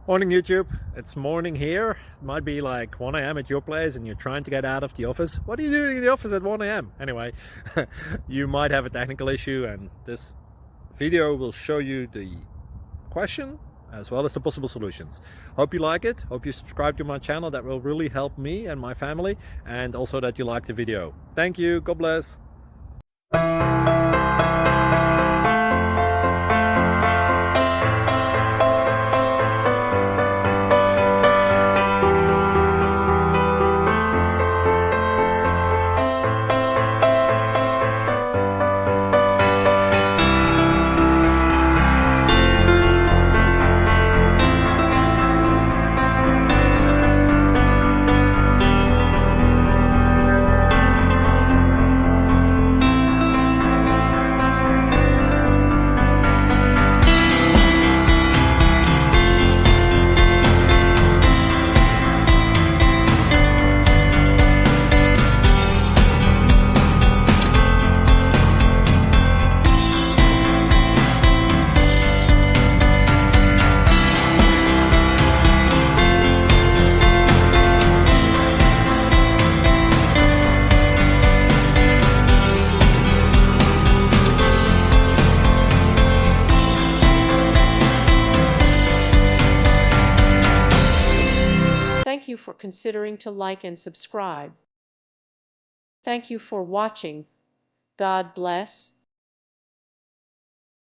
Morning YouTube, it's morning here. It might be like 1 a.m. at your place and you're trying to get out of the office. What are you doing in the office at 1 a.m.? Anyway, you might have a technical issue and this video will show you the question as well as the possible solutions. Hope you like it, hope you subscribe to my channel. That will really help me and my family, and also that you like the video. Thank you, God bless. Thank you for considering to like and subscribe. Thank you for watching. God bless.